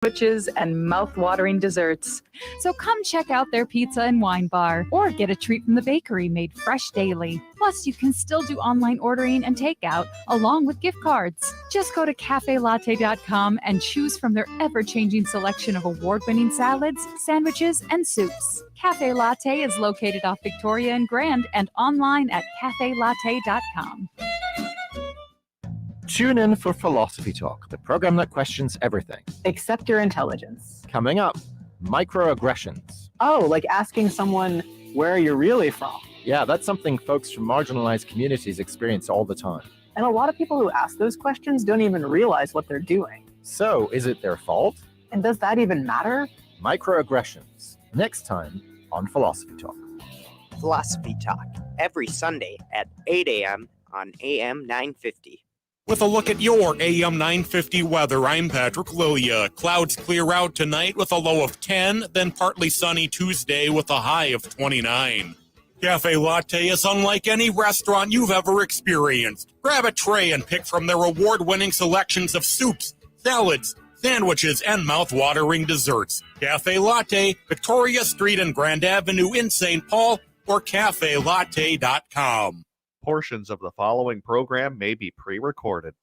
sandwiches, and mouth-watering desserts. So come check out their pizza and wine bar, or get a treat from the bakery made fresh daily. Plus, you can still do online ordering and takeout, along with gift cards. Just go to cafelatte.com and choose from their ever-changing selection of award-winning salads, sandwiches, and soups. Cafe Latte is located off Victoria and Grand and online at cafelatte.com. Tune in for Philosophy Talk, the program that questions everything. Except your intelligence. Coming up, microaggressions. Oh, like asking someone where you're really from. Yeah, that's something folks from marginalized communities experience all the time. And a lot of people who ask those questions don't even realize what they're doing. So, is it their fault? And does that even matter? Microaggressions, next time on Philosophy Talk. Philosophy Talk, every Sunday at 8 a.m. on AM 950. With a look at your AM 950 weather, I'm Patrick Lilia. Clouds clear out tonight with a low of 10, then partly sunny Tuesday with a high of 29. Cafe Latte is unlike any restaurant you've ever experienced. Grab a tray and pick from their award-winning selections of soups, salads, sandwiches, and mouth-watering desserts. Cafe Latte, Victoria Street and Grand Avenue in St. Paul, or cafelatte.com. Portions of the following program may be pre-recorded.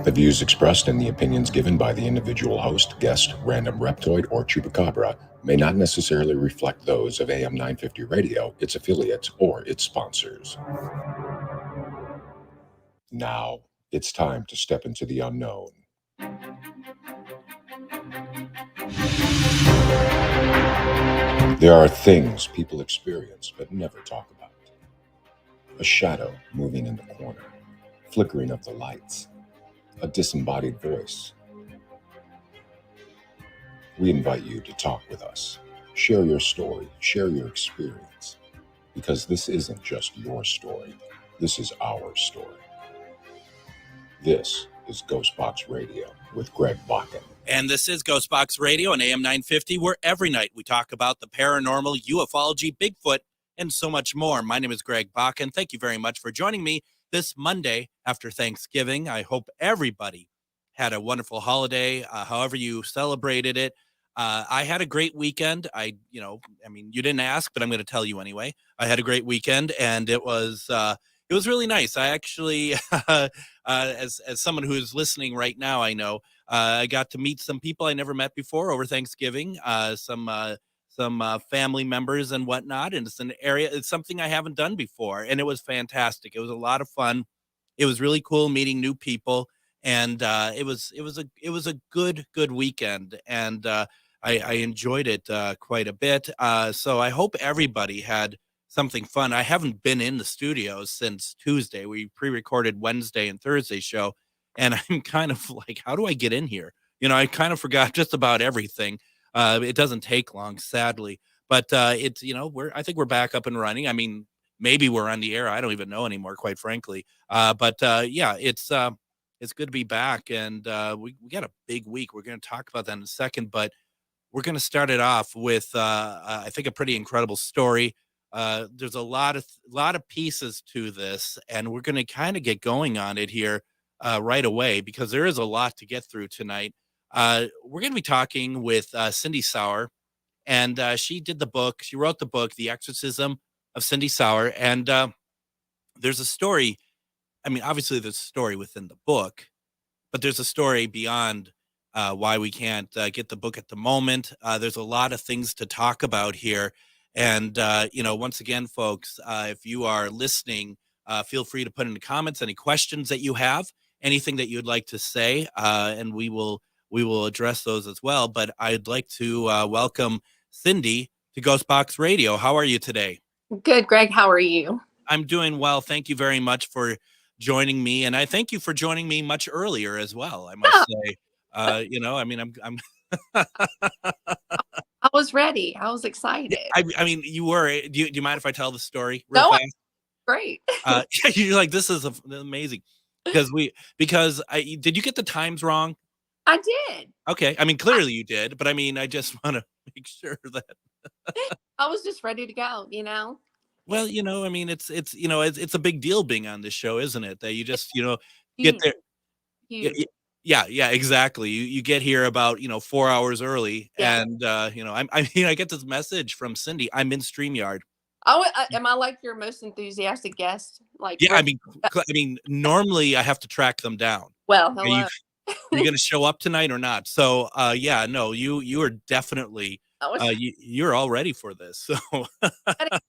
The views expressed and the opinions given by the individual host, guest, random reptoid, or chupacabra may not necessarily reflect those of AM 950 Radio, its affiliates, or its sponsors. Now, it's time to step into the unknown. There are things people experience but never talk about. A shadow moving in the corner, flickering of the lights, a disembodied voice. We invite you to talk with us. Share your story, share your experience, because this isn't just your story, this is our story. This is GhostBox Radio with Greg Bakun. And this is GhostBox Radio on AM 950, where every night we talk about the paranormal, ufology, Bigfoot, and so much more. My name is Greg Bakun. Thank you very much for joining me this Monday after Thanksgiving. I hope everybody had a wonderful holiday, however you celebrated it. I had a great weekend. You didn't ask, but I'm going to tell you anyway. I had a great weekend, and it was really nice. I actually, as someone who is listening right now, I know I got to meet some people I never met before over Thanksgiving. Some family members and whatnot, and it's something I haven't done before, and it was fantastic. It was a lot of fun. It was really cool meeting new people, and it was a good weekend, and I enjoyed it quite a bit. So I hope everybody had something fun. I haven't been in the studio since Tuesday. We pre-recorded Wednesday and Thursday show, and I'm kind of like, how do I get in here? I kind of forgot just about everything. It doesn't take long, sadly, but I think we're back up and running. I mean, maybe we're on the air. I don't even know anymore, quite frankly. Yeah, it's good to be back, and we got a big week. We're going to talk about that in a second, but we're going to start it off with I think a pretty incredible story. There's a lot of pieces to this, and we're going to kind of get going on it here right away, because there is a lot to get through tonight. We're going to be talking with Cindy Sauer, and she wrote the book, The Exorcism of Cindy Sauer, and there's a story. I mean, obviously there's a story within the book, but there's a story beyond why we can't get the book at the moment. There's a lot of things to talk about here, and once again, folks, if you are listening, feel free to put in the comments any questions that you have, anything that you'd like to say, and we will address those as well. But I'd like to welcome Cindy to GhostBox Radio. How are you today? Good, Greg. How are you? I'm doing well. Thank you very much for joining me. And I thank you for joining me much earlier as well, I must say. I'm I was ready. I was excited. I mean, you were. Do you mind if I tell the story real fast? Great. You're like, this is amazing. Did you get the times wrong? I did. Okay. I mean, clearly you did, but I mean, I just want to make sure that I was just ready to go, Well, I mean, it's a big deal being on this show, isn't it? That you just, get there. Huge. Yeah, exactly. You get here about 4 hours early, Yeah. and I get this message from Cindy. I'm in StreamYard. Oh, am I like your most enthusiastic guest? Like, Yeah, normally I have to track them down. well, Are you hello. are you going to show up tonight or not? So, yeah, no, you are definitely I was you're all ready for this. So, it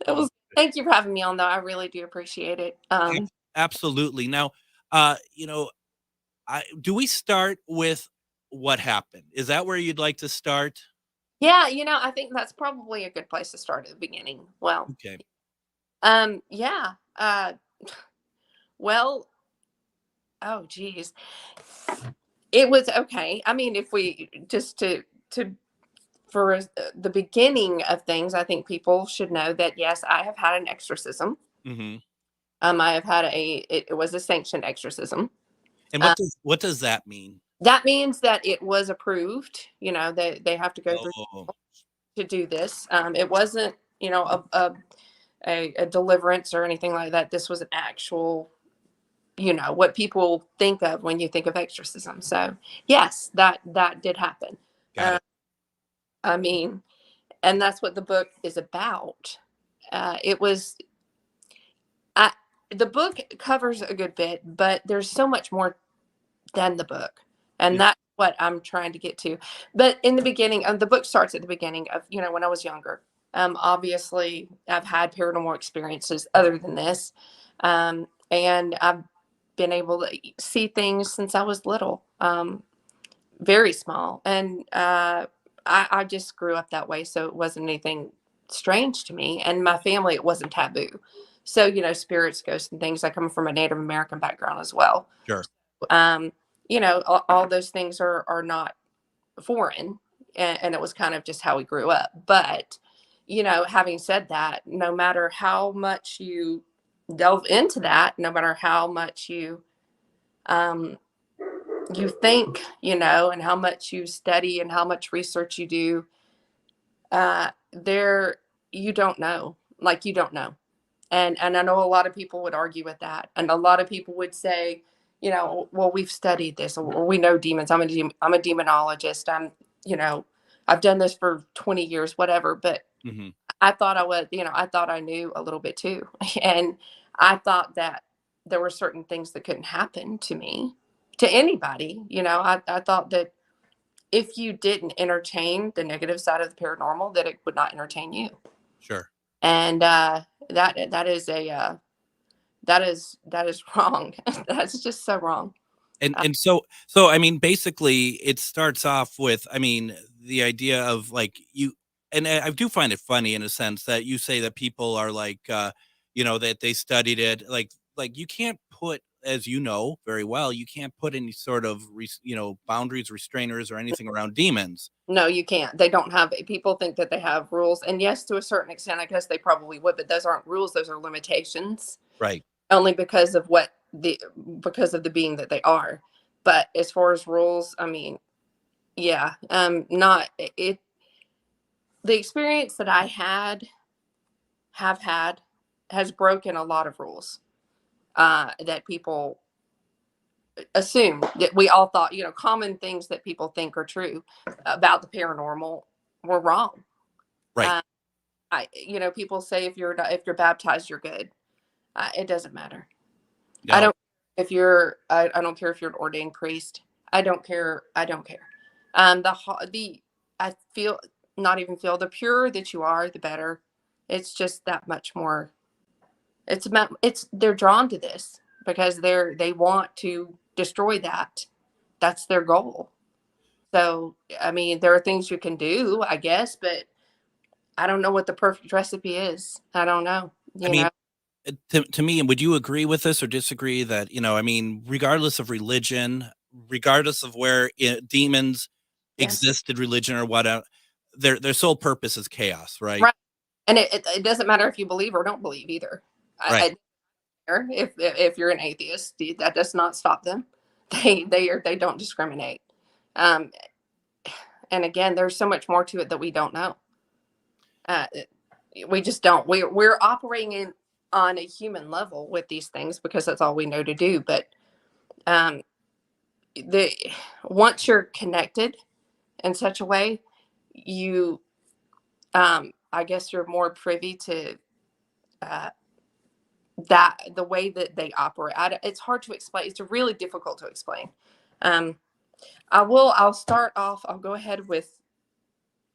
was. Thank you for having me on, though. I really do appreciate it. absolutely. Now, do we start with what happened? Is that where you'd like to start? Yeah, I think that's probably a good place to start at the beginning. Well, Okay. yeah. Well, oh, geez. It was okay. I mean, if we just to for the beginning of things, I think people should know that yes, I have had an exorcism. Mm-hmm. I have had it was a sanctioned exorcism. And what does that mean? That means that it was approved. They have to go through Oh, to do this. It wasn't, a deliverance or anything like that. This was an actual, what people think of when you think of exorcism. So yes, that did happen. got it. I mean, and that's what the book is about. It was, the book covers a good bit, but there's so much more than the book. And Yeah. that's what I'm trying to get to. But in the beginning, the book starts at the beginning of, when I was younger. Obviously, I've had paranormal experiences other than this. And I've been able to see things since I was little, very small. And I just grew up that way. So it wasn't anything strange to me. And my family, it wasn't taboo. So, spirits, ghosts, and things. I come from a Native American background as well. Sure. All those things are not foreign, and it was kind of just how we grew up. But, having said that, no matter how much you delve into that, no matter how much you think, and how much you study and how much research you do, you don't know, you don't know. And I know a lot of people would argue with that. And a lot of people would say, well, we've studied this, or we know demons. I'm a demonologist. I've done this for 20 years, whatever. But Mm-hmm. I thought I thought I knew a little bit too. And I thought that there were certain things that couldn't happen to me, to anybody. I thought that if you didn't entertain the negative side of the paranormal, that it would not entertain you. Sure. And that is wrong. That's just so wrong. And so I mean, basically it starts off with, the idea of and I do find it funny in a sense that you say that people are that they studied it, like you can't put, as you know very well, you can't put any sort of boundaries, restrainers, or anything around demons. No, you can't. They don't have, people think that they have rules, and yes, to a certain extent, I guess they probably would, but those aren't rules. Those are limitations. Right. Only because of the being that they are. But as far as rules, yeah, not it. The experience that I have had has broken a lot of rules that people assume, that we all thought, common things that people think are true about the paranormal were wrong. Right. People say if you're baptized, you're good. It doesn't matter. No. I don't I don't care if you're an ordained priest. I don't care. I feel, not even feel, the purer that you are, the better. It's just that much more. They're drawn to this because they want to destroy that. That's their goal. So, there are things you can do, I guess, but I don't know what the perfect recipe is. I don't know. To me, would you agree with this or disagree that, regardless of religion, regardless of where demons existed, religion or whatever, their sole purpose is chaos, right? Right. And it doesn't matter if you believe or don't believe either. Right. If you're an atheist, that does not stop them. They don't discriminate. And again, there's so much more to it that we don't know. We just don't. We're operating on a human level with these things because that's all we know to do. But um, once you're connected in such a way, you, I guess you're more privy to uh, the way that they operate. It's hard to explain. It's really difficult to explain. I'll start off. I'll go ahead with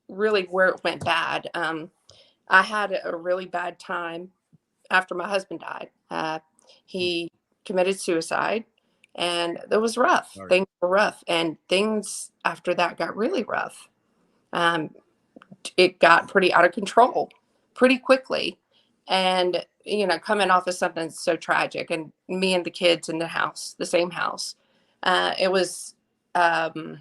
really where it went bad. I had a really bad time after my husband died. He committed suicide, and it was rough. Sorry. Things were rough, and things after that got really rough. It got pretty out of control pretty quickly. And, coming off of something so tragic, and me and the kids in the same house, it was, we're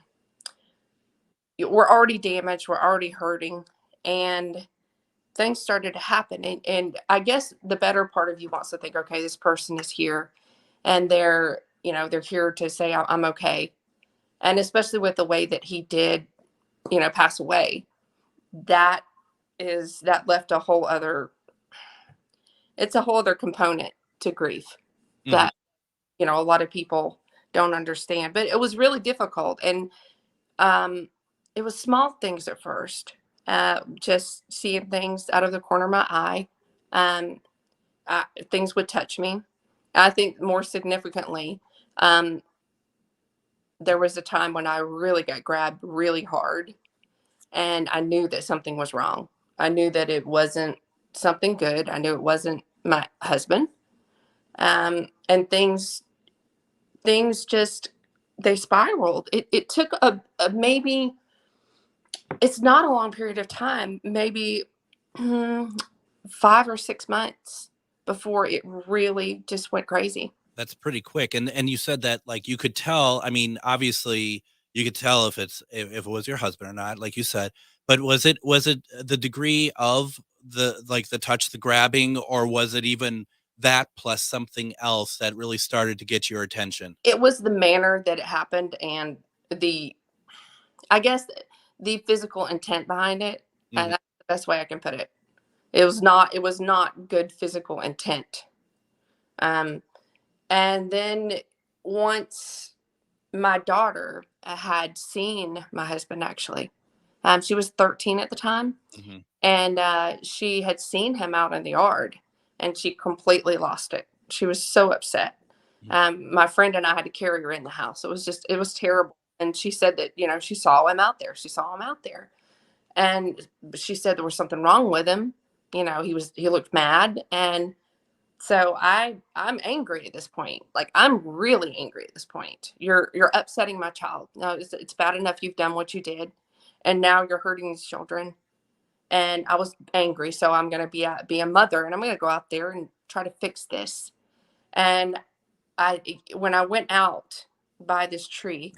already damaged, we're already hurting, and things started to happen. And I guess the better part of you wants to think, okay, this person is here, and they're here to say I'm okay. And especially with the way that he did, pass away, that left a whole other component to grief that, a lot of people don't understand. But it was really difficult. And it was small things at first, just seeing things out of the corner of my eye. Things would touch me. I think more significantly, there was a time when I really got grabbed really hard, and I knew that something was wrong. I knew that it wasn't something good. I knew it wasn't my husband. And things just, they spiraled. It took a maybe, it's not a long period of time, maybe 5 or 6 months before it really just went crazy. That's pretty quick. And you said that, like, you could tell, I mean, obviously you could tell if it was your husband or not, like you said, but was it the degree of the touch, the grabbing, or was it even that plus something else that really started to get your attention? It was the manner that it happened, and I guess the physical intent behind it. And that's the best way I can put it. It was not good physical intent. And then once my daughter had seen my husband, actually, she was 13 at the time, and she had seen him out in the yard, and she completely lost it. She was so upset. My friend and I had to carry her in the house. It was terrible. And she said that, she saw him out there. She saw him out there. And she said there was something wrong with him. He looked mad. And so I'm angry at this point. Like, I'm really angry at this point. You're upsetting my child. No, it's bad enough you've done what you did, and now you're hurting these children. And I was angry. So I'm going to be a mother, and I'm going to go out there and try to fix this. And when I went out by this tree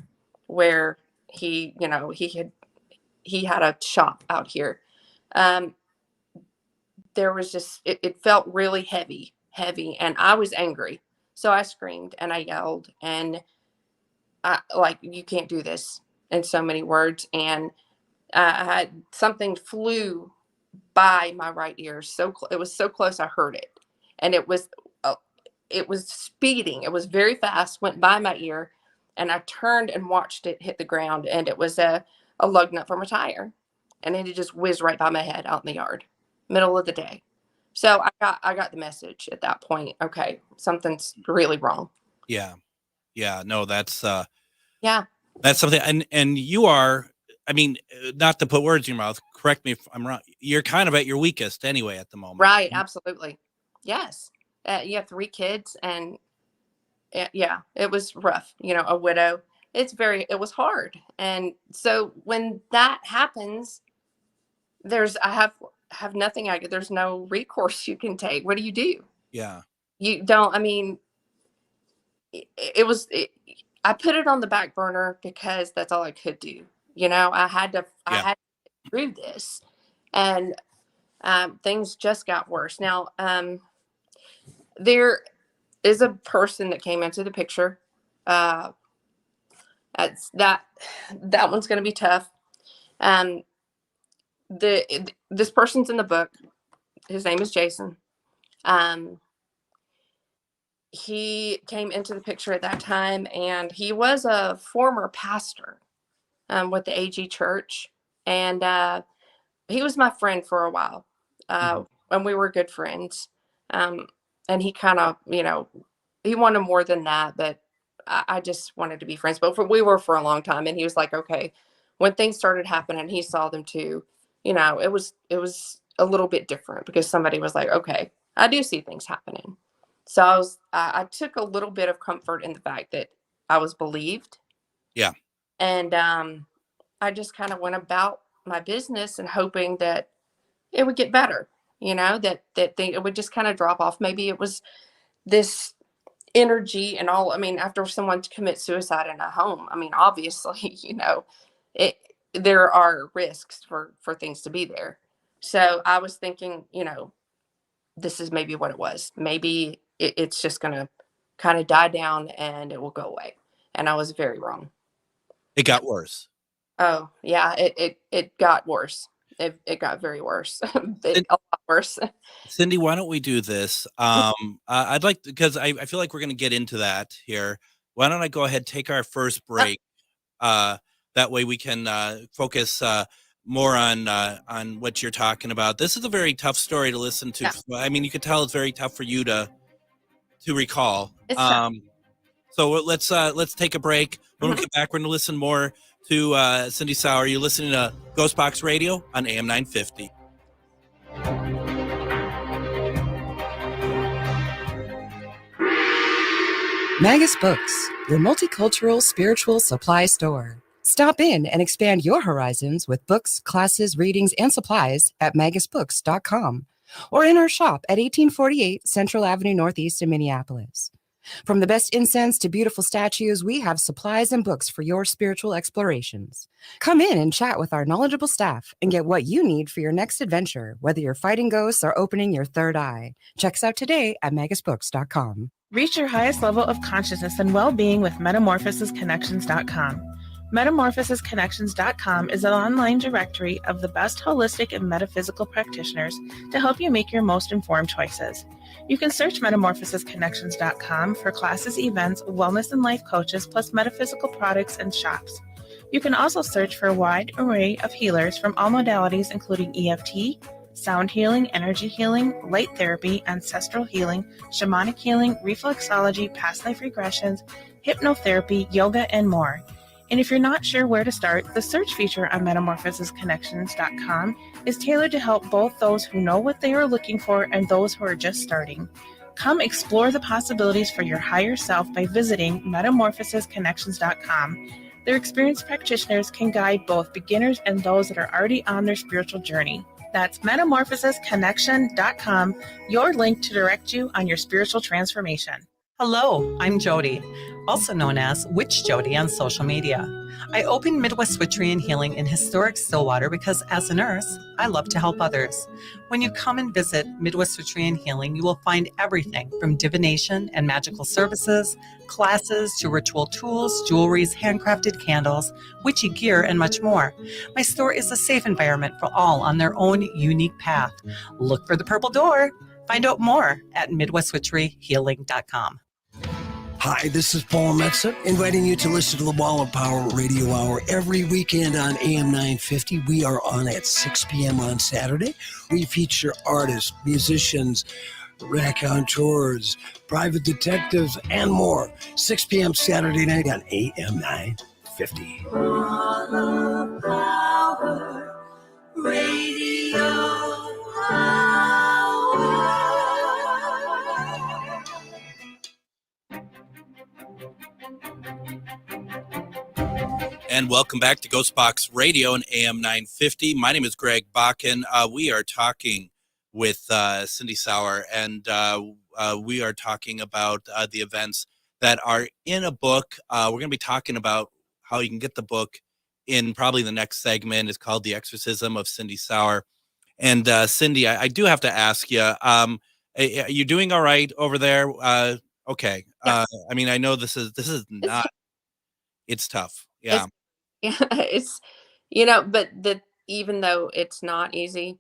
where he had a shop out here, there was just, it felt really heavy, and I was angry. So I screamed and I yelled, and you can't do this, in so many words. And I had something flew by my right ear. It was so close, I heard it. And it was speeding. It was very fast, went by my ear, and I turned and watched it hit the ground. And it was a lug nut from a tire, and it just whizzed right by my head out in the yard, middle of the day. So I got the message at that point. Okay, something's really wrong. Yeah. No, that's yeah, that's something. And you are, I mean, not to put words in your mouth, correct me if I'm wrong, you're kind of at your weakest anyway at the moment. Right. Absolutely. Yes. You have 3 kids, and yeah, it was rough. A widow. It was hard. And so when that happens, I have nothing. There's no recourse you can take. What do you do? Yeah. You don't, I mean, I put it on the back burner because that's all I could do. I had to get through this, and things just got worse. Now, there is a person that came into the picture. That one's going to be tough. This person's in the book. His name is Jason. he came into the picture at that time, and he was a former pastor with the AG Church, and he was my friend for a while, and we were good friends. And he kind of, he wanted more than that, but I just wanted to be friends. But we were for a long time, and he was like, okay. When things started happening, he saw them too. It was a little bit different because somebody was like, okay, I do see things happening. So I took a little bit of comfort in the fact that I was believed. Yeah. And I just kind of went about my business and hoping that it would get better, that it would just kind of drop off. Maybe it was this energy and all. I mean, after someone commits suicide in a home, I mean, obviously, there are risks for things to be there. So I was thinking, this is maybe what it was. Maybe it's just going to kind of die down and it will go away. And I was very wrong. It got worse. Oh yeah, it got worse. It got very worse. A lot worse. Cindy, why don't we do this? I'd like to, because I feel like we're going to get into that here. Why don't I go ahead, take our first break? That way we can focus more on what you're talking about. This is a very tough story to listen to. Yeah. I mean, you could tell it's very tough for you to recall. So let's take a break. When we get back, we're going to listen more to Cindy Sauer. You're listening to GhostBox Radio on AM 950. Magus Books, your multicultural spiritual supply store. Stop in and expand your horizons with books, classes, readings, and supplies at magusbooks.com or in our shop at 1848 Central Avenue Northeast in Minneapolis. From the best incense to beautiful statues, we have supplies and books for your spiritual explorations. Come in and chat with our knowledgeable staff and get what you need for your next adventure, whether you're fighting ghosts or opening your third eye. Check us out today at magusbooks.com. Reach your highest level of consciousness and well-being with metamorphosisconnections.com. Metamorphosisconnections.com is an online directory of the best holistic and metaphysical practitioners to help you make your most informed choices. You can search metamorphosisconnections.com for classes, events, wellness and life coaches, plus metaphysical products and shops. You can also search for a wide array of healers from all modalities, including EFT, sound healing, energy healing, light therapy, ancestral healing, shamanic healing, reflexology, past life regressions, hypnotherapy, yoga, and more. And if you're not sure where to start, the search feature on metamorphosisconnections.com is tailored to help both those who know what they are looking for and those who are just starting. Come explore the possibilities for your higher self by visiting metamorphosisconnections.com. Their experienced practitioners can guide both beginners and those that are already on their spiritual journey. That's metamorphosisconnection.com, your link to direct you on your spiritual transformation. Hello, I'm Jody, also known as Witch Jody on social media. I opened Midwest Witchery and Healing in historic Stillwater because as a nurse, I love to help others. When you come and visit Midwest Witchery and Healing, you will find everything from divination and magical services, classes to ritual tools, jewelries, handcrafted candles, witchy gear, and much more. My store is a safe environment for all on their own unique path. Look for the purple door. Find out more at MidwestWitcheryHealing.com. Hi, this is Paul Metza, inviting you to listen to the Wall of Power Radio Hour every weekend on AM 950. We are on at 6 p.m. on Saturday. We feature artists, musicians, raconteurs, private detectives, and more. 6 p.m. Saturday night on AM 950. Wall of Power Radio Hour. And welcome back to GhostBox Radio and AM 950. My name is Greg Bakun. We are talking with Cindy Sauer, and we are talking about the events that are in a book. We're going to be talking about how you can get the book in probably the next segment. It's called The Exorcism of Cindy Sauer. And Cindy, I do have to ask you, are you doing all right over there? Okay. Yes. I mean, I know this is not, it's tough. Yeah. It's but even though it's not easy,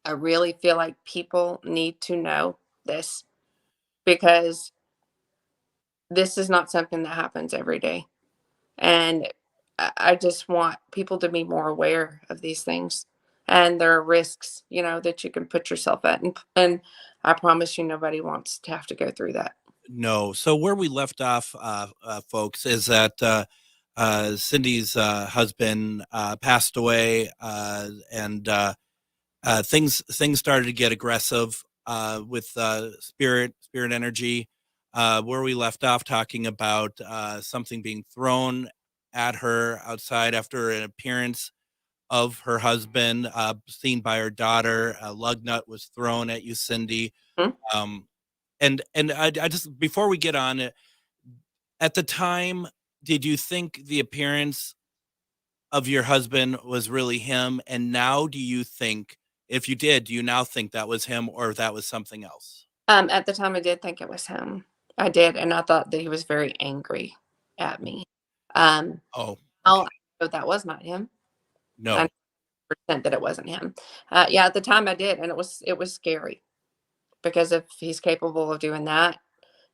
I really feel like people need to know this, because this is not something that happens every day. And I just want people to be more aware of these things. And there are risks, that you can put yourself at. And I promise you, nobody wants to have to go through that. No. So where we left off, folks, is that Cindy's husband passed away, and things started to get aggressive with spirit energy. Where we left off talking about something being thrown at her outside after an appearance of her husband, seen by her daughter. A lug nut was thrown at you, Cindy. Mm-hmm. And I just, before we get on it, at the time, did you think the appearance of your husband was really him? And now do you think, if you did, do you now think that was him or that was something else? At the time I did think it was him. I did. And I thought that he was very angry at me. Okay. I know that was not him. No. I know that it wasn't him. Yeah, at the time I did. And it was scary, because if he's capable of doing that,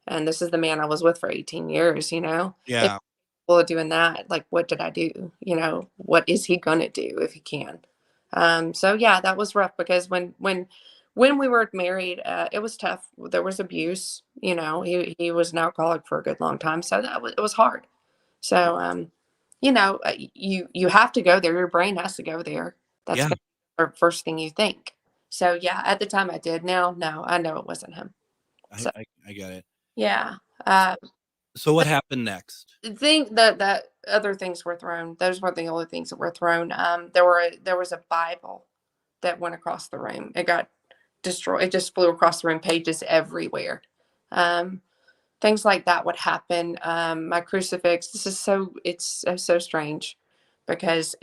and this is the man I was with for 18 years, Yeah. if capable of doing that, like, what did I do? What is he going to do if he can? So yeah, that was rough, because when we were married, it was tough. There was abuse, he was an alcoholic for a good long time. So it was hard. So, you have to go there. Your brain has to go there. That's Yeah. the first thing you think. So yeah, at the time I did. Now, no, I know it wasn't him. So, I get it. yeah. So what happened next? I think that other things were thrown. Those weren't the only things that were thrown. There was a Bible that went across the room. It got destroyed. It just flew across the room, pages everywhere. Things like that would happen. My crucifix. It's so strange, because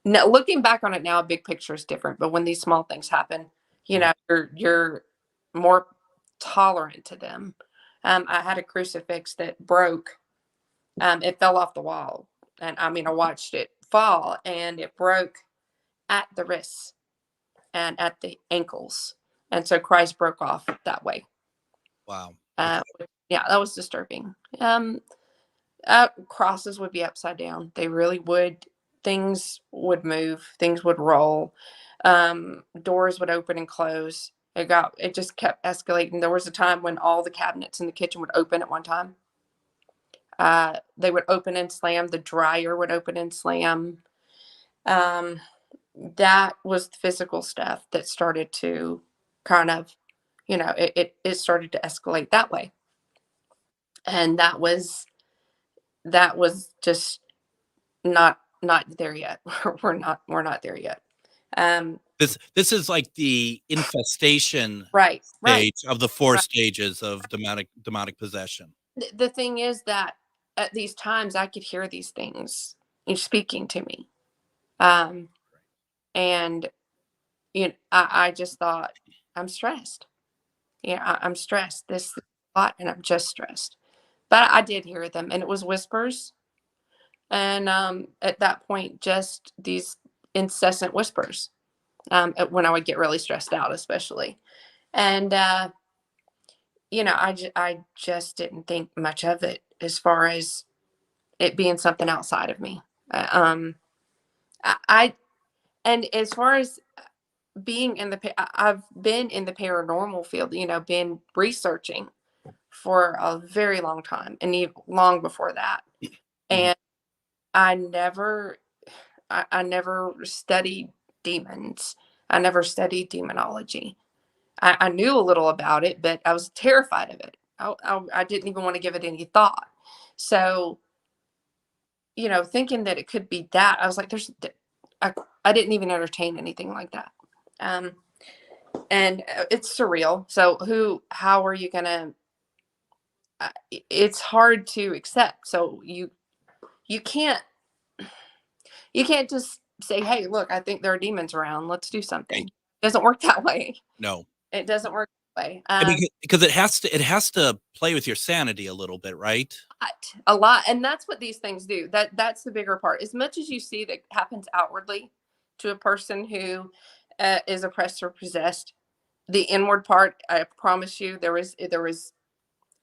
looking back on it now, a big picture is different. But when these small things happen, you're more tolerant to them. I had a crucifix that broke. It fell off the wall, and I watched it fall, and it broke at the wrists and at the ankles, and so Christ broke off that way. Wow. Yeah, that was disturbing. Crosses would be upside down. They really would. Things would move. Things would roll. Doors would open and close. It just kept escalating. There was a time when all the cabinets in the kitchen would open at one time. They would open and slam. The dryer would open and slam. That was the physical stuff that started to kind of, it started to escalate that way. And that was just not there yet. We're not there yet. This is like the infestation right stage of the four stages of demonic possession. The thing is that at these times I could hear these things speaking to me. And I just thought, I'm stressed. I'm stressed. This is a lot, and I'm just stressed. But I did hear them, and it was whispers. And at that point, just these incessant whispers. When I would get really stressed out, especially. And I just didn't think much of it as far as it being something outside of me. And as far as being I've been in the paranormal field, been researching for a very long time, and even long before that. And I never studied demons. I never studied demonology. I knew a little about it, but I was terrified of it. I didn't even want to give it any thought. So, thinking that it could be that, I was like, I didn't even entertain anything like that. And it's surreal. So how are you going to, it's hard to accept. So you can't just say, hey, look, I think there are demons around. Let's do something. It doesn't work that way. No, it doesn't work that way. Because it has to play with your sanity a little bit, right? A lot. And that's what these things do. That's the bigger part. As much as you see that happens outwardly to a person who is oppressed or possessed, the inward part, I promise you, there was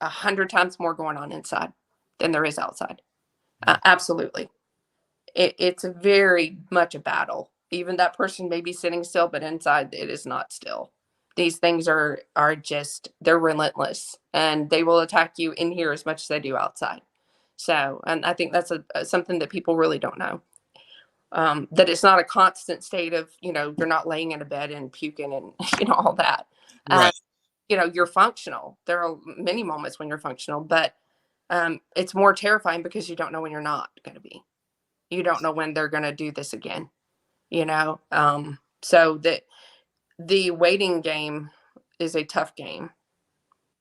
100 times more going on inside than there is outside. Absolutely. It's very much a battle. Even that person may be sitting still, but inside it is not still. These things are just, they're relentless, and they will attack you in here as much as they do outside. So, and I think that's something that people really don't know. That it's not a constant state of, you're not laying in a bed and puking and, all that. Right. You're functional. There are many moments when you're functional, but it's more terrifying because you don't know when you're not going to be. You don't know when they're going to do this again, so the waiting game is a tough game.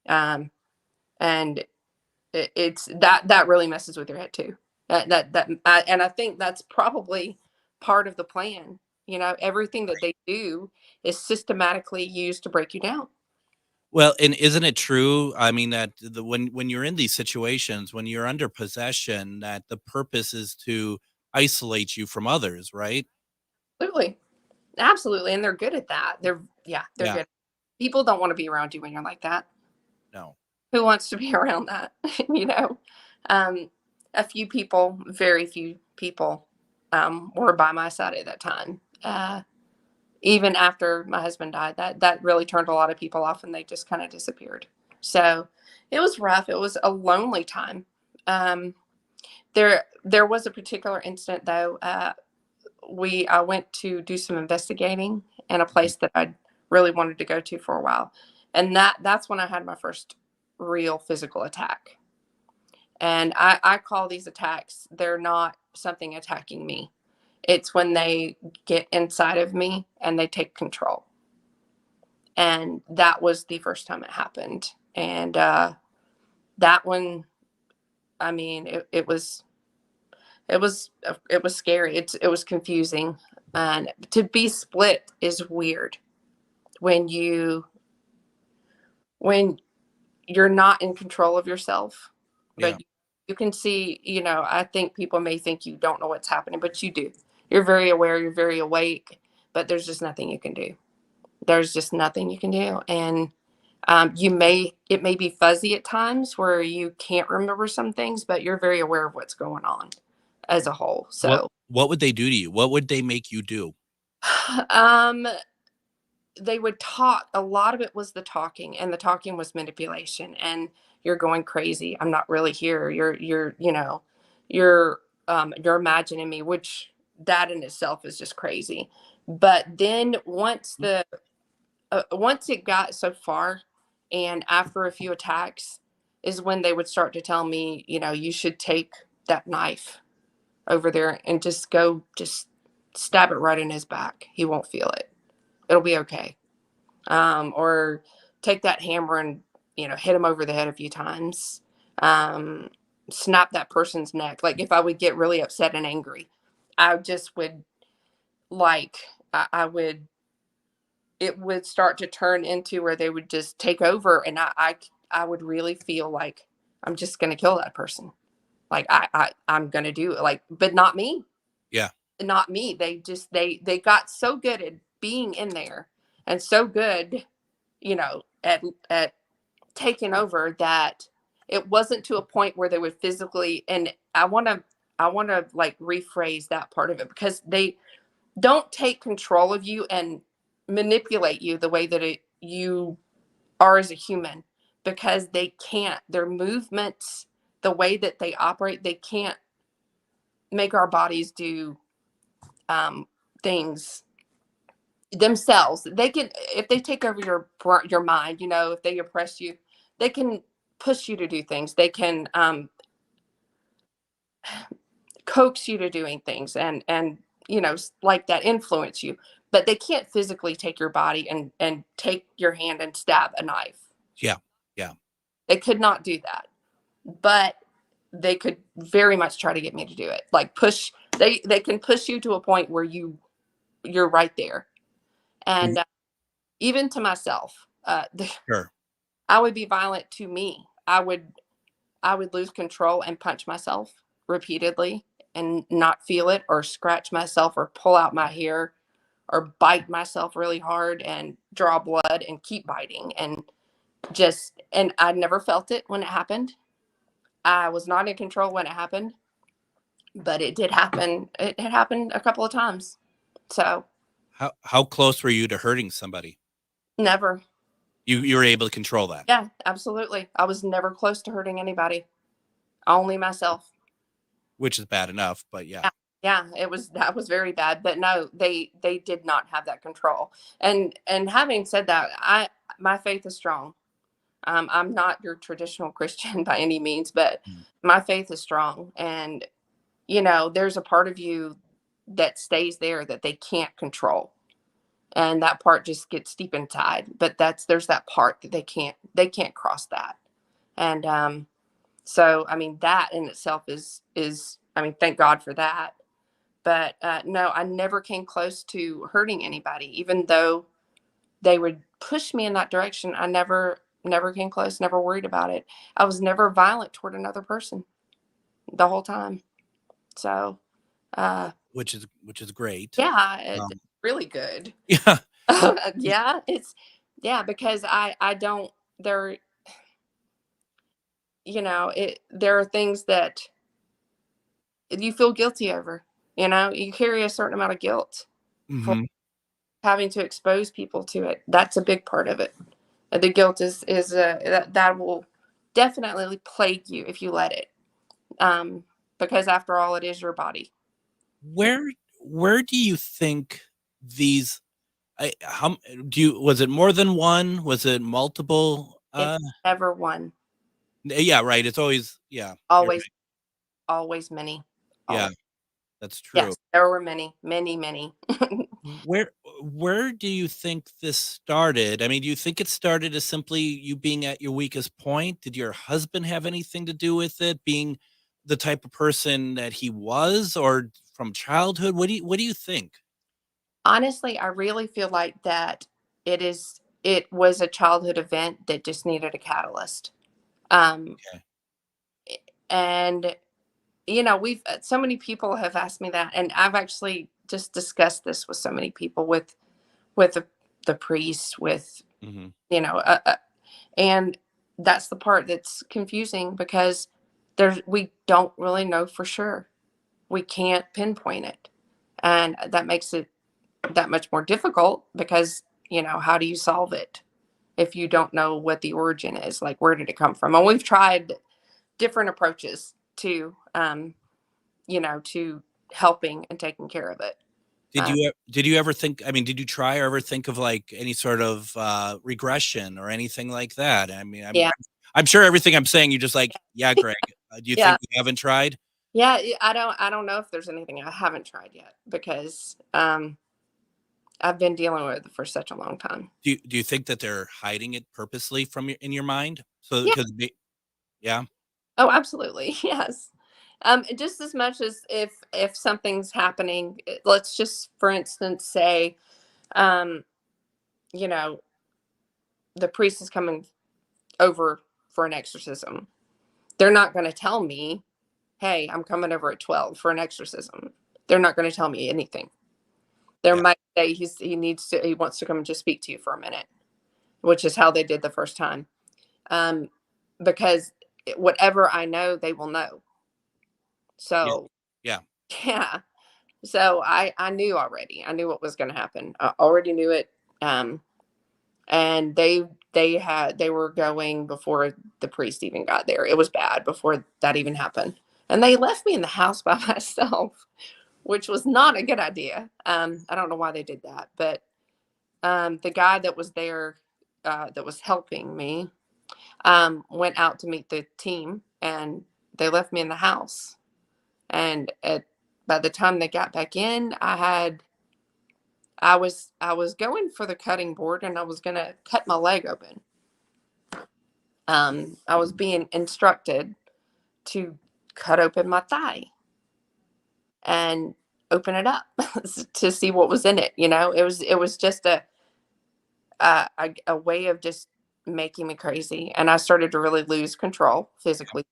And it's that really messes with your head too. And I think that's probably part of the plan. Everything that they do is systematically used to break you down. Well, and isn't it true? I mean, that when you're in these situations, when you're under possession, that the purpose is to isolate you from others, right? Absolutely. And they're good at that. They're good. People don't want to be around you when you're like that. No. Who wants to be around that? A few people, very few people, were by my side at that time. Even after my husband died, that really turned a lot of people off, and they just kind of disappeared. So it was rough. It was a lonely time. There was a particular incident though. I went to do some investigating in a place that I really wanted to go to for a while. And that's when I had my first real physical attack. And I call these attacks, they're not something attacking me. It's when they get inside of me and they take control. And that was the first time it happened. And that one, I mean, it was scary. It was confusing. And to be split is weird when you're not in control of yourself. But you can see, I think people may think you don't know what's happening, but you do. You're very aware, you're very awake, but there's just nothing you can do. There's just nothing you can do. And it may be fuzzy at times where you can't remember some things, but you're very aware of what's going on as a whole. So what would they do to you? What would they make you do? They would talk. A lot of it was the talking, and the talking was manipulation, and you're going crazy. I'm not really here. You're imagining me, which that in itself is just crazy. But then once it got so far, and after a few attacks, is when they would start to tell me, you should take that knife over there and just stab it right in his back. He won't feel it. It'll be okay. Or take that hammer and, hit him over the head a few times. Snap that person's neck. Like if I would get really upset and angry, I just would it would start to turn into where they would just take over. And I would really feel like I'm just going to kill that person. Like I'm going to do it, but not me. Yeah. Not me. They got so good at being in there and so good, at taking over that it wasn't to a point where they would physically, and I want to rephrase that part of it, because they don't take control of you and manipulate you the way that you are as a human, because they can't. Their movements, the way that they operate, they can't make our bodies do things themselves. They can, if they take over your mind, if they oppress you, they can push you to do things. They can coax you to doing things and like that, influence you. But they can't physically take your body and take your hand and stab a knife. Yeah. They could not do that. But they could very much try to get me to do it. Like push, they can push you to a point where you're right there. And even to myself, Sure. I would be violent to me. I would lose control and punch myself repeatedly and not feel it, or scratch myself, or pull out my hair, or bite myself really hard and draw blood and keep biting. And and I never felt it when it happened. I was not in control when it happened, but it did happen. It happened a couple of times. So How close were you to hurting somebody? never. You were able to control that. Yeah, absolutely. I was never close to hurting anybody. Only myself. Which is bad enough, but yeah. Yeah, that was very bad. But no, they did not have that control. And having said that, my faith is strong. I'm not your traditional Christian by any means, but my faith is strong. And there's a part of you that stays there that they can't control. And that part just gets deep inside. But there's that part that they can't cross that. And so I mean that in itself is I mean, thank God for that. But no, I never came close to hurting anybody, even though they would push me in that direction. I never came close, never worried about it. I was never violent toward another person the whole time. So which is great. Yeah, it's really good. Yeah. Yeah, because I don't there there are things that you feel guilty over. You carry a certain amount of guilt for having to expose people to it. That's a big part of it. The guilt is that will definitely plague you if you let it. Because after all, it is your body. Where do you think these was it more than one? Was it multiple? It's never one. Yeah, right. It's always Always many. Yeah. Always. That's true. Yes, there were many. Where do you think this started? I mean, do you think it started as simply you being at your weakest point? Did your husband have anything to do with it, being the type of person that he was, or from childhood? What do you think? Honestly, I really feel like that it was a childhood event that just needed a catalyst. Okay. And we've so many people have asked me that, and I've actually just discussed this with so many people, with the priest, with and that's the part that's confusing, because we don't really know for sure. We can't pinpoint it, and that makes it that much more difficult, because how do you solve it if you don't know what the origin is? Like, where did it come from? And we've tried different approaches to to helping and taking care of it. Did you ever think, I mean, did you try or ever think of like any sort of regression or anything like that? I mean, I'm sure everything I'm saying, you're just like, yeah, Greg. Do you think you haven't tried? Yeah, I don't know if there's anything I haven't tried yet, because I've been dealing with it for such a long time. Do you think that they're hiding it purposely in your mind? So yeah. Oh, absolutely. Yes. Just as much as if something's happening, let's just, for instance, say, the priest is coming over for an exorcism. They're not going to tell me, hey, I'm coming over at 12 for an exorcism. They're not going to tell me anything. There might say he wants to come and just speak to you for a minute, which is how they did the first time. Because whatever I know, they will know. So yeah. So I knew already. I knew what was going to happen. I already knew it. And they were going before the priest even got there. It was bad before that even happened. And they left me in the house by myself, which was not a good idea. I don't know why they did that, but the guy that was there, that was helping me, went out to meet the team, and they left me in the house. And by the time they got back in, I was going for the cutting board, and I was going to cut my leg open. I was being instructed to cut open my thigh and open it up to see what was in it. It was just a way of just making me crazy. And I started to really lose control physically,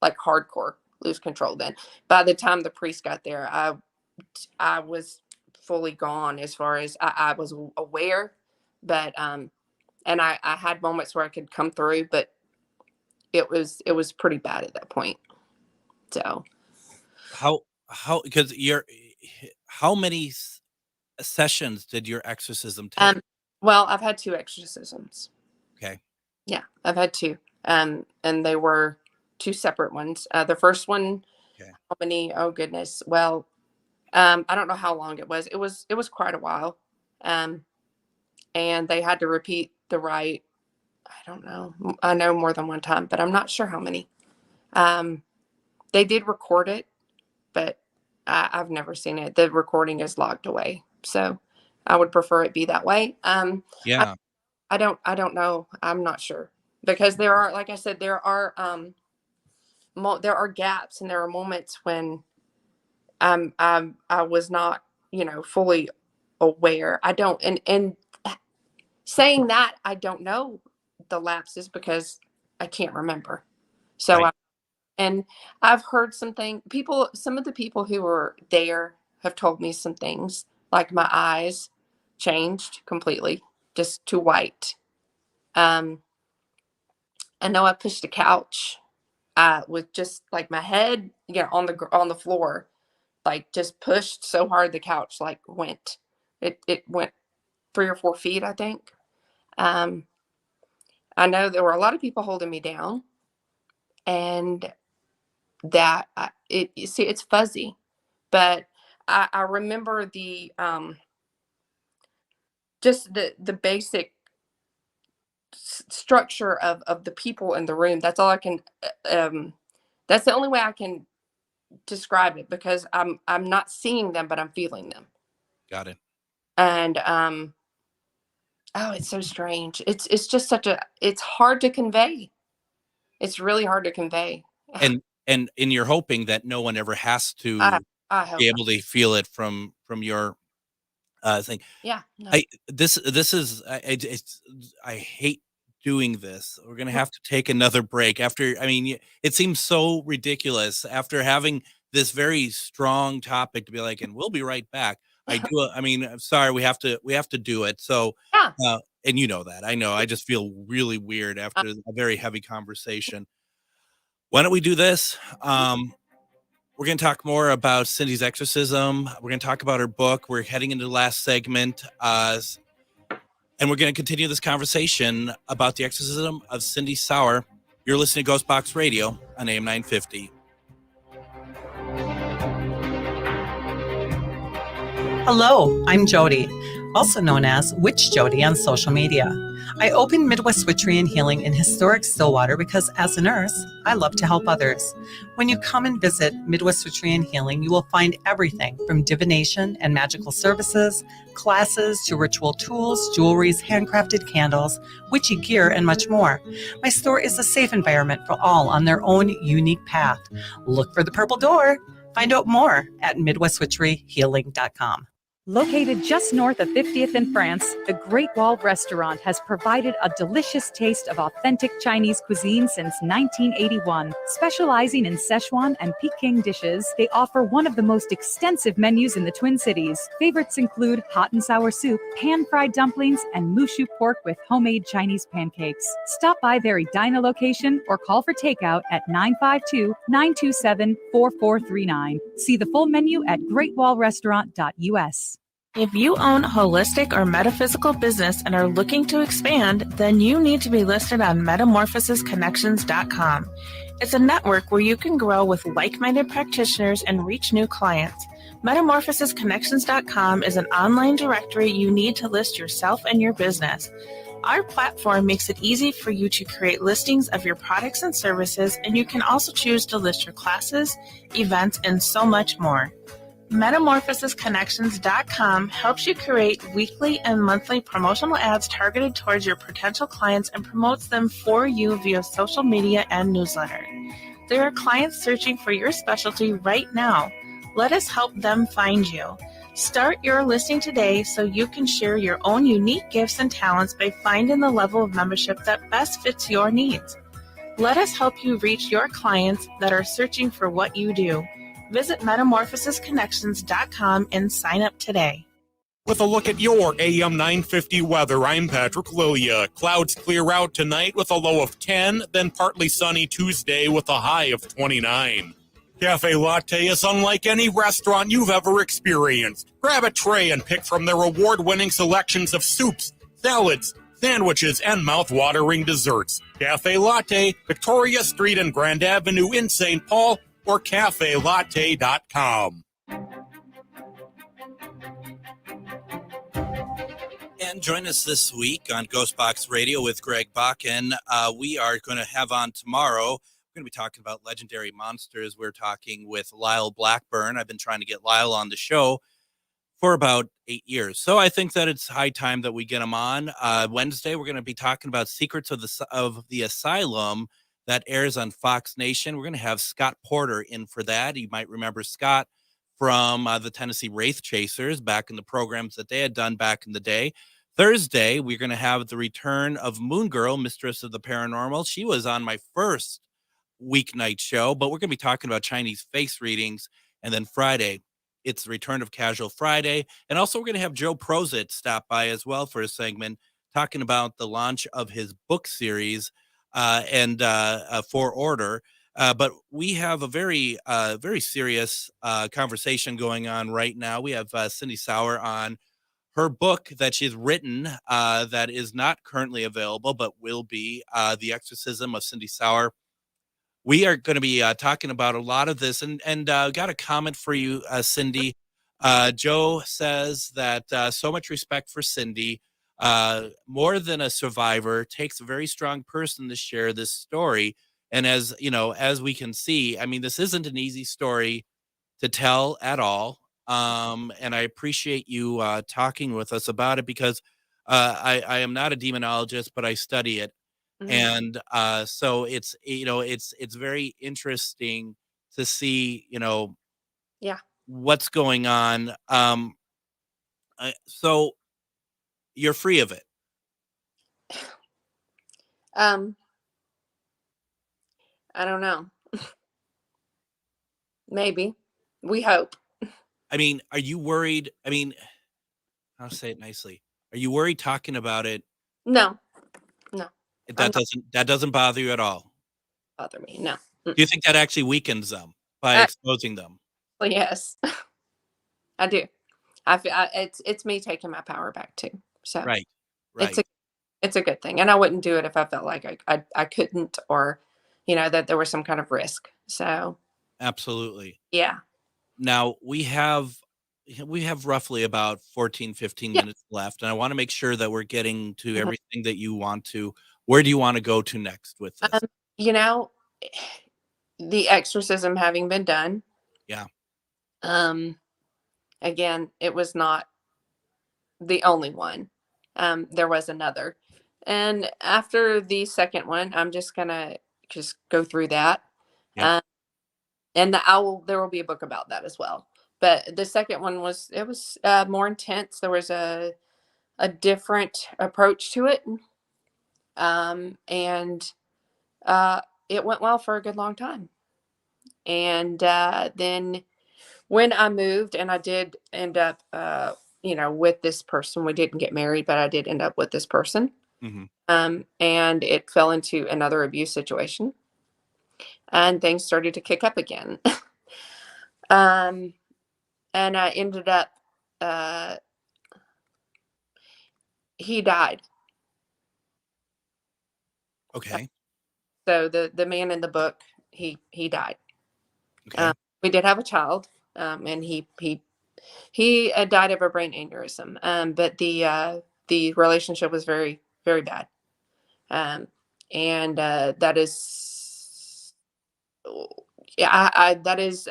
like hardcore lose control. Then by the time the priest got there, I was fully gone, as far as I was aware, but And I had moments where I could come through, but it was pretty bad at that point. So because how many sessions did your exorcism take? Well, I've had 2 exorcisms. Okay. Yeah, I've had 2. And they were 2 separate ones. The first one, how many? Oh goodness. Well, I don't know how long it was. It was quite a while. And they had to repeat the rite. I don't know. I know more than one time, but I'm not sure how many. They did record it, but I've never seen it. The recording is logged away, so I would prefer it be that way. Yeah. I don't know. I'm not sure, because there are, like I said, there are gaps, and there are moments when I was not, fully aware. I don't, and saying that, I don't know the lapses because I can't remember. So, right. And I've heard some of the people who were there have told me some things, like my eyes changed completely, just to white. I know I pushed a couch with just like my head, on the floor, like just pushed so hard the couch like went. It went 3 or 4 feet, I think. I know there were a lot of people holding me down, and that it's fuzzy, but I remember the just the basic structure of the people in the room. That's all I can. That's the only way I can describe it, because I'm not seeing them, but I'm feeling them. Got it. And it's so strange. It's just it's hard to convey. It's really hard to convey. And you're hoping that no one ever has to be able to feel it from your thing. Yeah. No. I hate doing this. We're going to have to take another break it seems so ridiculous after having this very strong topic to be like, and we'll be right back. I'm sorry, we have to do it. So, and you know that, I know, I just feel really weird after a very heavy conversation. Why don't we do this? We're going to talk more about Cindy's exorcism. We're going to talk about her book. We're heading into the last segment. And we're going to continue this conversation about the exorcism of Cindy Sauer. You're listening to GhostBox Radio on AM 950. Hello, I'm Jody, also known as Witch Jody on social media. I opened Midwest Witchery and Healing in historic Stillwater because as a nurse, I love to help others. When you come and visit Midwest Witchery and Healing, you will find everything from divination and magical services, classes to ritual tools, jewelries, handcrafted candles, witchy gear, and much more. My store is a safe environment for all on their own unique path. Look for the purple door. Find out more at MidwestWitcheryHealing.com. Located just north of 50th in France, the Great Wall Restaurant has provided a delicious taste of authentic Chinese cuisine since 1981. Specializing in Szechuan and Peking dishes, they offer one of the most extensive menus in the Twin Cities. Favorites include hot and sour soup, pan-fried dumplings, and mushu pork with homemade Chinese pancakes. Stop by their Edina location or call for takeout at 952-927-4439. See the full menu at greatwallrestaurant.us. If you own a holistic or metaphysical business and are looking to expand, then you need to be listed on metamorphosisconnections.com. It's a network where you can grow with like-minded practitioners and reach new clients. Metamorphosisconnections.com is an online directory you need to list yourself and your business. Our platform makes it easy for you to create listings of your products and services, and you can also choose to list your classes, events, and so much more. Metamorphosisconnections.com helps you create weekly and monthly promotional ads targeted towards your potential clients and promotes them for you via social media and newsletter. There are clients searching for your specialty right now. Let us help them find you. Start your listing today so you can share your own unique gifts and talents by finding the level of membership that best fits your needs. Let us help you reach your clients that are searching for what you do. Visit metamorphosisconnections.com and sign up today. With a look at your AM 950 weather, I'm Patrick Lilia. Clouds clear out tonight with a low of 10, then partly sunny Tuesday with a high of 29. Cafe Latte is unlike any restaurant you've ever experienced. Grab a tray and pick from their award-winning selections of soups, salads, sandwiches, and mouth-watering desserts. Cafe Latte, Victoria Street and Grand Avenue in St. Paul, or cafelatte.com. And join us this week on GhostBox Radio with Greg Bakun. We are going to have on tomorrow, we're going to be talking about legendary monsters. We're talking with Lyle Blackburn. I've been trying to get Lyle on the show for about 8 years. So I think that it's high time that we get him on. Wednesday, we're going to be talking about Secrets of the Asylum that airs on Fox Nation. We're going to have Scott Porter in for that. You might remember Scott from the Tennessee Wraith Chasers back in the programs that they had done back in the day. Thursday, we're going to have the return of Moon Girl, Mistress of the Paranormal. She was on my first weeknight show, but we're going to be talking about Chinese face readings. And then Friday, it's the return of Casual Friday. And also we're going to have Joe Prozit stop by as well for a segment talking about the launch of his book series and For Order. But we have a very serious conversation going on right now. We have Cindy Sauer on her book that she's written that is not currently available, but will be, The Exorcism of Cindy Sauer. We are going to be talking about a lot of this, and got a comment for you, Cindy. Joe says that so much respect for Cindy. More than a survivor, takes a very strong person to share this story. And as you know, as we can see, I mean, this isn't an easy story to tell at all. And I appreciate you talking with us about it because I am not a demonologist, but I study it. And so it's, it's very interesting to see, what's going on. So you're free of it. I don't know. Maybe. We hope. I mean, are you worried? I mean, I'll say it nicely. Are you worried talking about it? No. That doesn't bother you at all. Bother me. No. Do you think that actually weakens them by exposing them? Well, yes, I do. I feel it's me taking my power back too. So right. It's a good thing, and I wouldn't do it if I felt like I couldn't, or that there was some kind of risk. So absolutely. Yeah. Now we have roughly about 15 minutes left, and I want to make sure that we're getting to everything that you want to. Where do you want to go to next with this? The exorcism having been done. Yeah. Again, it was not the only one. There was another. And after the second one, I'm just going to go through that. Yep. And there will be a book about that as well. But the second one was more intense. There was a different approach to it. And it went well for a good long time. And then when I moved, and I did end up, with this person, we didn't get married, but I did end up with this person. And it fell into another abuse situation, and things started to kick up again. And I ended up, he died. Okay. So the man in the book, he died. Okay. We did have a child, and he died of a brain aneurysm. But the relationship was very, very bad. And that is, that is,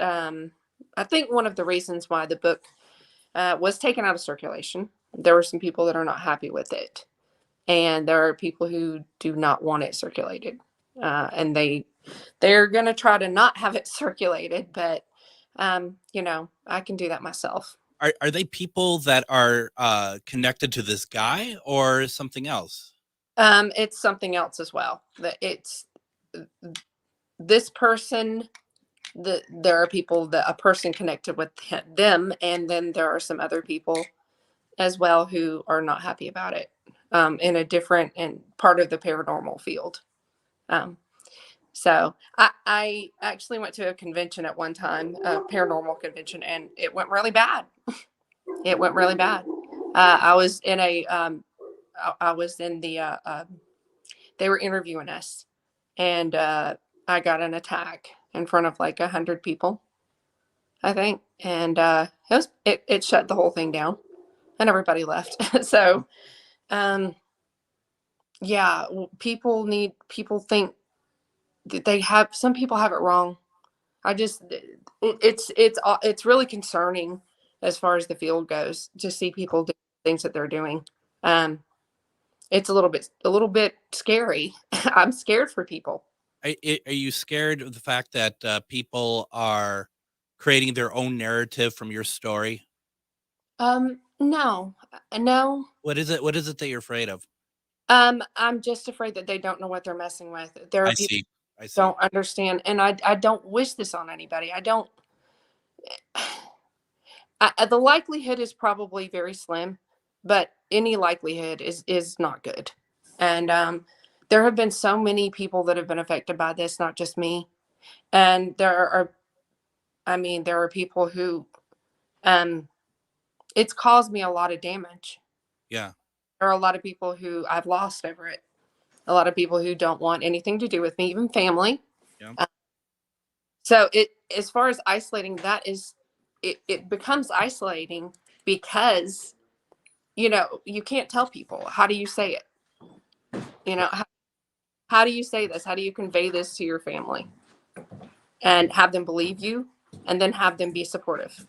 I think one of the reasons why the book was taken out of circulation. There were some people that are not happy with it, and there are people who do not want it circulated, and they're going to try to not have it circulated, but I can do that myself. Are they people that are connected to this guy or something else? It's something else as well. It's this person. There are people a person connected with them, and then there are some other people as well who are not happy about it, in a different and part of the paranormal field. So I actually went to a convention at one time, a paranormal convention, and it went really bad. It went really bad. I was in the, they were interviewing us, and I got an attack in front of like 100 people, I think. And it shut the whole thing down and everybody left. So, yeah, people think that some people have it wrong. It's really concerning as far as the field goes to see people do things that they're doing. It's a little bit scary. I'm scared for people. Are you scared of the fact that people are creating their own narrative from your story? No. What is it that you're afraid of? I'm just afraid that they don't know what they're messing with. There are people I see. don't understand, and I don't wish this on anybody. The likelihood is probably very slim, but any likelihood is not good. And there have been so many people that have been affected by this, not just me. And there are people who it's caused me a lot of damage. Yeah. There are a lot of people who I've lost over it. A lot of people who don't want anything to do with me, even family. Yeah. So as far as isolating, it becomes isolating because, you can't tell people. How do you say it? How do you say this? How do you convey this to your family and have them believe you, and then have them be supportive?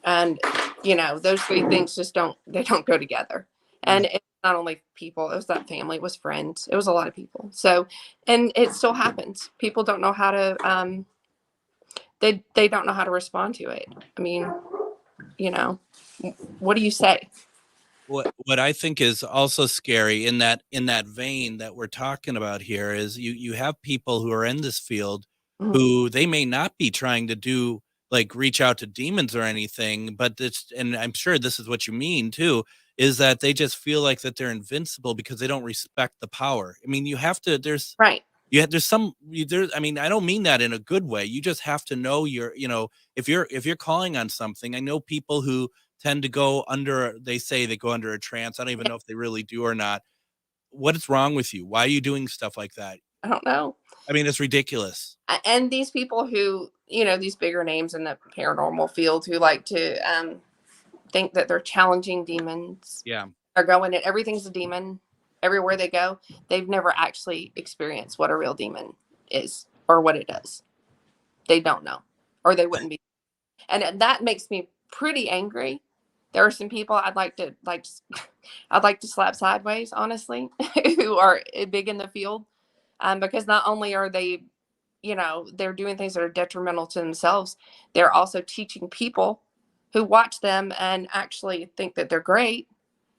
And, those three things don't go together. And it's not only people, it was that family, it was friends, it was a lot of people. So, and it still happens. People don't know how to, they don't know how to respond to it. I mean, what do you say? What I think is also scary in that vein that we're talking about here is you have people who are in this field who they may not be trying to do like reach out to demons or anything, but and I'm sure this is what you mean too, is that they just feel like that they're invincible because they don't respect the power. I mean, there's right. Yeah, I mean, I don't mean that in a good way. You just have to know if you're calling on something. I know people who tend to they say they go under a trance. I don't even know if they really do or not. What is wrong with you? Why are you doing stuff like that? I don't know. I mean, it's ridiculous. And these people who, these bigger names in the paranormal field who like to think that they're challenging demons. Yeah. Are going and everything's a demon. Everywhere they go, they've never actually experienced what a real demon is or what it does. They don't know, or they wouldn't be. And that makes me pretty angry. There are some people I'd like to slap sideways, honestly, who are big in the field, because not only are they, they're doing things that are detrimental to themselves, they're also teaching people who watch them and actually think that they're great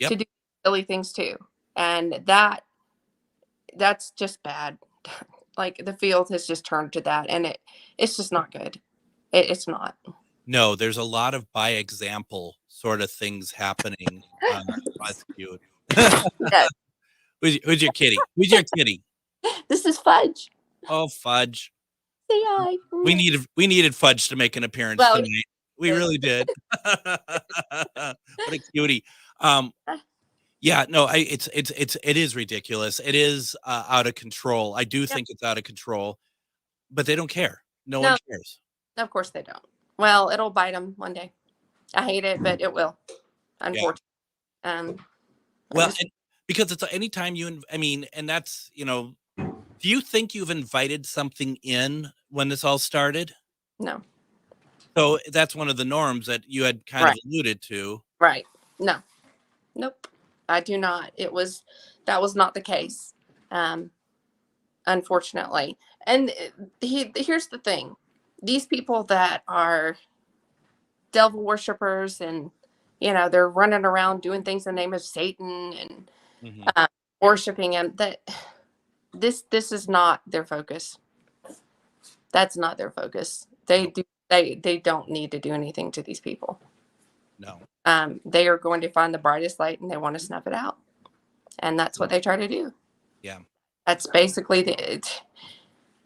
to do silly things too. And that's just bad. Like the field has just turned to that, and it's just not good. It's not. No, there's a lot of by example sort of things happening. That's cute. Who's your kitty? Who's your kitty? This is Fudge. Oh, Fudge. Say hi. We needed Fudge to make an appearance tonight. We really did. What a cutie. Yeah, no, it is ridiculous. It is out of control. I do think it's out of control, but they don't care. No one cares. Of course they don't. Well, it'll bite them one day. I hate it, but it will. Unfortunately. Well, because it's anytime and that's, do you think you've invited something in when this all started? No. So that's one of the norms that you had kind of alluded to. Right. No. Nope. I do not. That was not the case. Unfortunately. And here's the thing. These people that are devil worshipers and, they're running around doing things in the name of Satan and worshiping him, that this is not their focus. That's not their focus. They don't need to do anything to these people. No. They are going to find the brightest light and they want to snuff it out. And that's what they try to do. Yeah. That's basically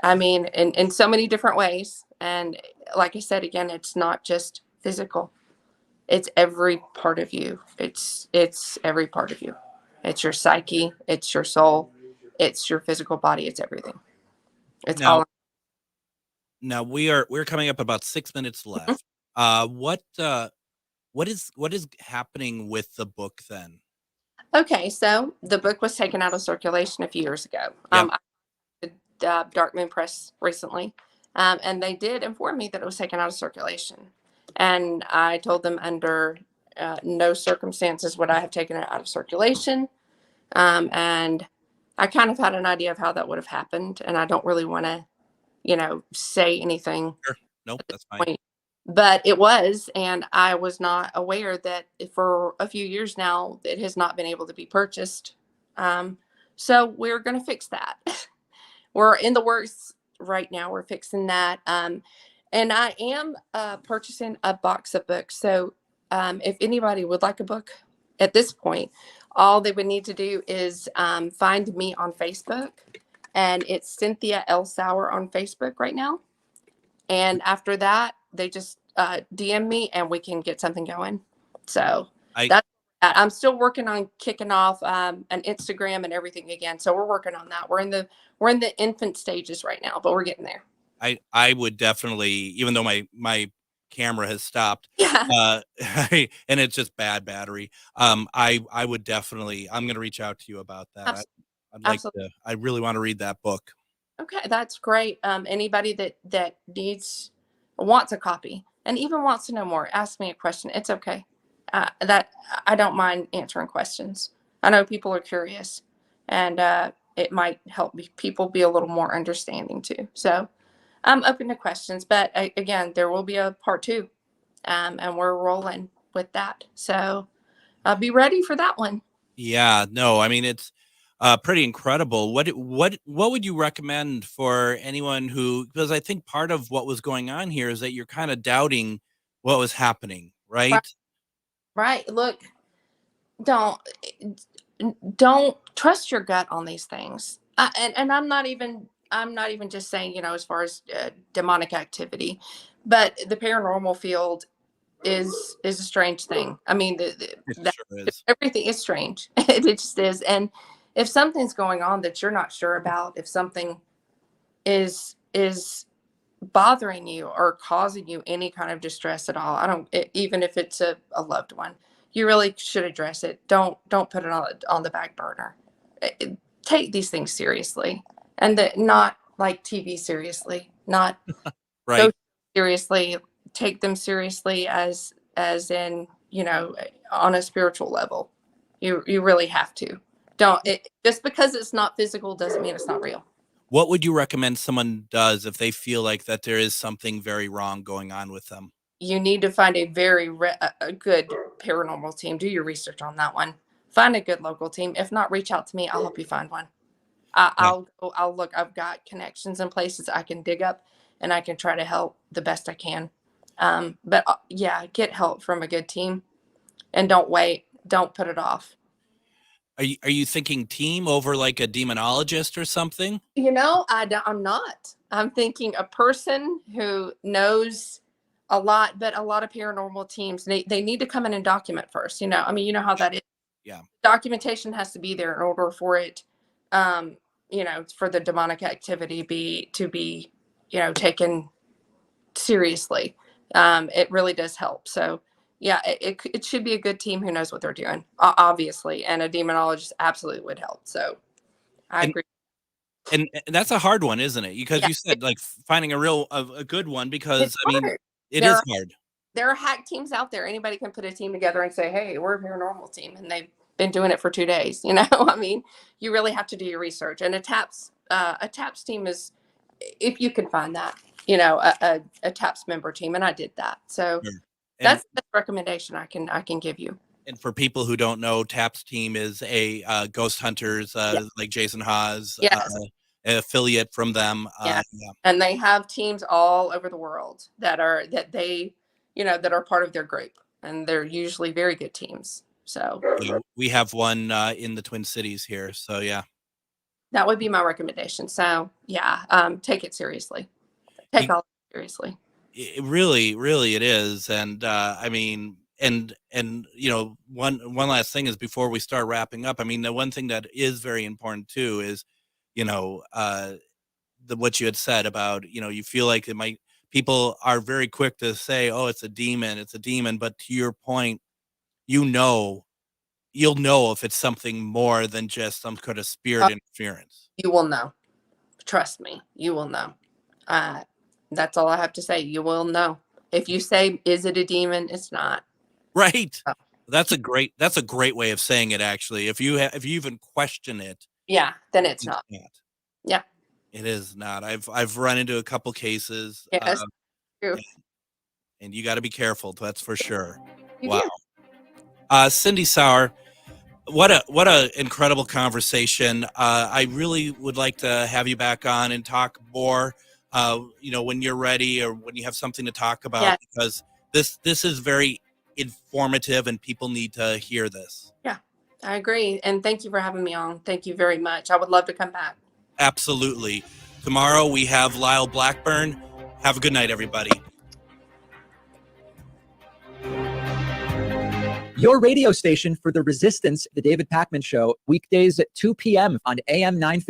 in so many different ways. And like I said, again, it's not just physical. It's every part of you. It's every part of you. It's your psyche. It's your soul. It's your physical body. It's everything. It's all. Now we're coming up about 6 minutes left. What is happening with the book then? Okay, so the book was taken out of circulation a few years ago. Yep. I did Dark Moon Press recently, and they did inform me that it was taken out of circulation. And I told them under no circumstances would I have taken it out of circulation. And I kind of had an idea of how that would have happened, and I don't really want to, say anything. Sure. Nope, that's fine. But it was, and I was not aware that for a few years now, it has not been able to be purchased. So we're going to fix that. We're in the works right now. We're fixing that. And I am purchasing a box of books. So if anybody would like a book at this point, all they would need to do is find me on Facebook. And it's Cynthia L. Sauer on Facebook right now. And after that, they just DM me and we can get something going. So I'm still working on kicking off an Instagram and everything again. So we're working on that. We're in the infant stages right now, but we're getting there. I would definitely, even though my camera has stopped, and it's just bad battery. I would definitely, I'm going to reach out to you about that. I really want to read that book. Okay, that's great. Anybody that wants a copy and even wants to know more, ask me a question. It's okay. That I don't mind answering questions. I know people are curious, and it might help people be a little more understanding too. So I'm open to questions. But again, there will be a part 2, and we're rolling with that. So be ready for that one. Yeah. No, I mean it's pretty incredible. What would you recommend for anyone who, because I think part of what was going on here is that you're kind of doubting what was happening, right? Right. Look, don't trust your gut on these things. And I'm not even just saying, as far as demonic activity, but the paranormal field is a strange thing. I mean, everything is strange. It just is. And if something's going on that you're not sure about, if something is bothering you or causing you any kind of distress at all, even if it's a loved one, you really should address it. Don't put it on the back burner. Take these things seriously, and not like TV seriously, not right. Seriously. Take them seriously as in, on a spiritual level. You really have to. Just because it's not physical doesn't mean it's not real. What would you recommend someone does if they feel like that there is something very wrong going on with them? You need to find a very a good paranormal team. Do your research on that one. Find a good local team. If not, reach out to me. I'll help you find one. I'll look. I've got connections in places I can dig up, and I can try to help the best I can. But get help from a good team, and don't wait. Don't put it off. Are you thinking team over like a demonologist or something? I'm not. I'm thinking a person who knows a lot, but a lot of paranormal teams, they need to come in and document first. You know how that is. Yeah. Documentation has to be there in order for it, for the demonic activity to be taken seriously. It really does help. So yeah, it should be a good team who knows what they're doing, obviously, and a demonologist absolutely would help. So I agree. And that's a hard one, isn't it? Because you said like finding a good one, because it is hard. There are hack teams out there. Anybody can put a team together and say, hey, we're a paranormal team, and they've been doing it for 2 days. You really have to do your research. And a TAPS team is, if you can find that, a TAPS member team, and I did that. So that's the recommendation I can give you. And for people who don't know, TAPS team is a ghost hunters, like Jason Haas, an affiliate from them. And they have teams all over the world that are part of their group. and they're usually very good teams. So we have one in the Twin Cities here. So yeah, that would be my recommendation. So yeah, take it seriously. Take all seriously. It really it is. And I mean, and you know, one last thing is before we start wrapping up. I mean, the one thing that is very important too is, you know, what you had said about, you know, you feel like people are very quick to say, oh, it's a demon, but to your point, you'll know if it's something more than just some kind of spirit interference. You will know. Trust me, you will know. That's all I have to say. You will know. If you say, is it a demon? It's not. Right. Oh. That's a great way of saying it, actually. If you even question it. Yeah, then it's not. Yeah. It is not. I've run into a couple cases. Yes. True. And you got to be careful. That's for sure. You wow. Cindy Sauer, what a incredible conversation. I really would like to have you back on and talk more. You know, when you're ready or when you have something to talk about, because this is very informative and people need to hear this. Yeah, I agree. And thank you for having me on. Thank you very much. I would love to come back. Absolutely. Tomorrow we have Lyle Blackburn. Have a good night, everybody. Your radio station for the resistance, the David Pakman Show, weekdays at 2 p.m. on AM 950.